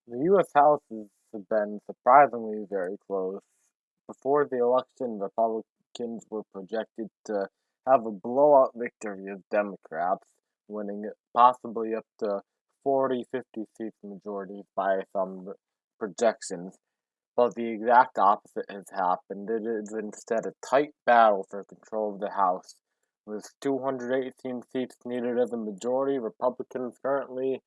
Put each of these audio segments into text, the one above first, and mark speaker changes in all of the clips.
Speaker 1: The U.S. House has been surprisingly very close. Before the election, Republicans were projected to have a blowout victory as Democrats, winning possibly up to 40, 50 seats majorities by some projections. But the exact opposite has happened. It is instead a tight battle for control of the House. With 218 seats needed as a majority, Republicans currently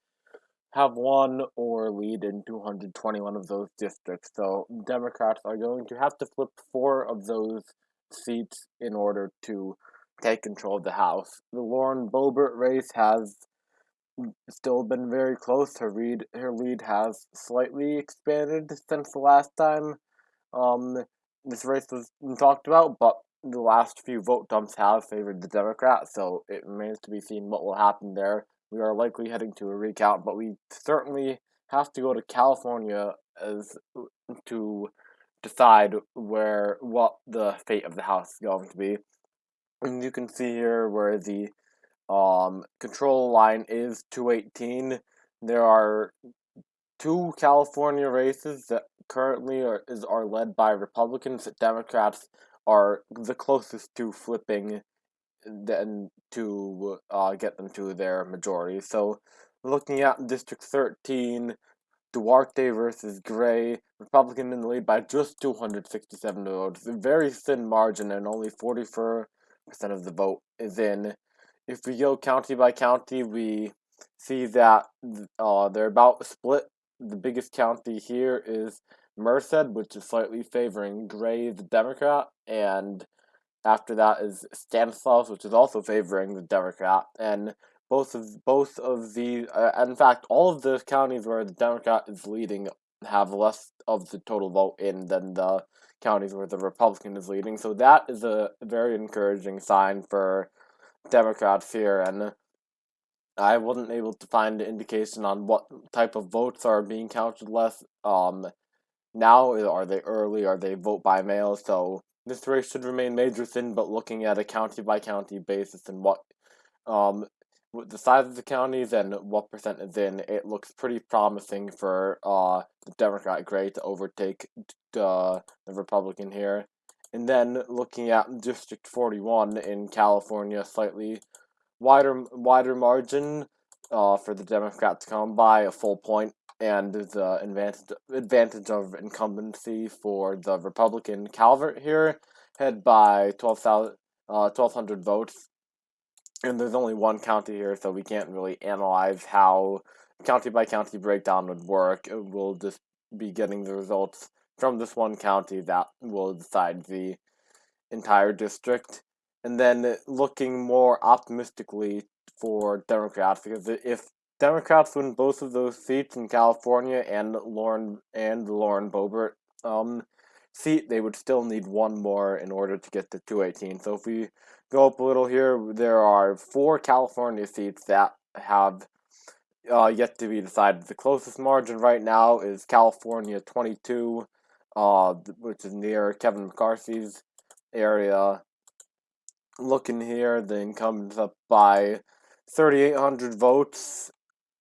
Speaker 1: have won or lead in 221 of those districts. So Democrats are going to have to flip four of those seats in order to take control of the House. The Lauren Boebert race has still been very close. Her lead has slightly expanded since the last time um this race was talked about, but the last few vote dumps have favored the Democrats, so it remains to be seen what will happen there. We are likely heading to a recount, but we certainly have to go to California as to decide what the fate of the House is going to be. And you can see here where the control line is 218. There are two California races that currently are led by Republicans. Democrats are the closest to flipping then to get them to their majority. So, looking at District 13, Duarte versus Gray, Republican in the lead by just 267 votes. A very thin margin, and only 44% of the vote is in. If we go county by county, we see that they're about split. The biggest county here is Merced, which is slightly favoring Gray, the Democrat, and after that is Stanislaus, which is also favoring the Democrat, and both of the in fact, all of the counties where the Democrat is leading have less of the total vote in than the counties where the Republican is leading. So that is a very encouraging sign for Democrats here, and I wasn't able to find an indication on what type of votes are being counted less. Now, are they early? Are they vote by mail? So this race should remain major thin, but looking at a county by county basis and um the size of the counties and what percent is in, it looks pretty promising for the Democrat Gray to overtake the Republican here. And then looking at District 41 in California, slightly wider margin for the Democrats to come by a full point, and the advantage of incumbency for the Republican Calvert here, head by 1,200 votes. And there's only one county here, so we can't really analyze how county by county breakdown would work. We'll just be getting the results from this one county that will decide the entire district. And then looking more optimistically for Democrats, because if Democrats win both of those seats in California and the Lauren Boebert seat, they would still need one more in order to get to 218. So if we go up a little here, there are four California seats that have yet to be decided. The closest margin right now is California 22, which is near Kevin McCarthy's area. Looking here, the incumbent's up by 3,800 votes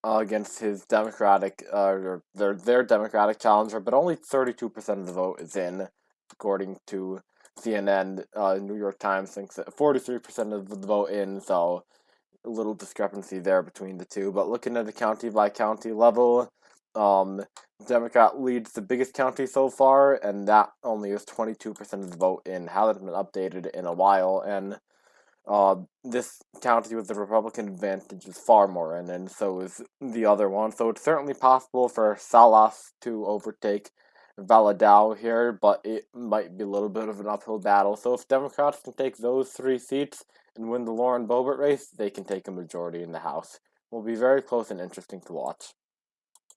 Speaker 1: against his Democratic, or their Democratic challenger, but only 32% of the vote is in, according to CNN. New York Times thinks that 43% of the vote in, so a little discrepancy there between the two. But looking at the county by county level, um, Democrat leads the biggest county so far, and that only is 22% of the vote in. Hasn't been updated in a while, and this county with the Republican advantage is far more, and so is the other one. So it's certainly possible for Salas to overtake Valadao here, but it might be a little bit of an uphill battle. So if Democrats can take those three seats and win the Lauren Boebert race, they can take a majority in the House. Will be very close and interesting to watch.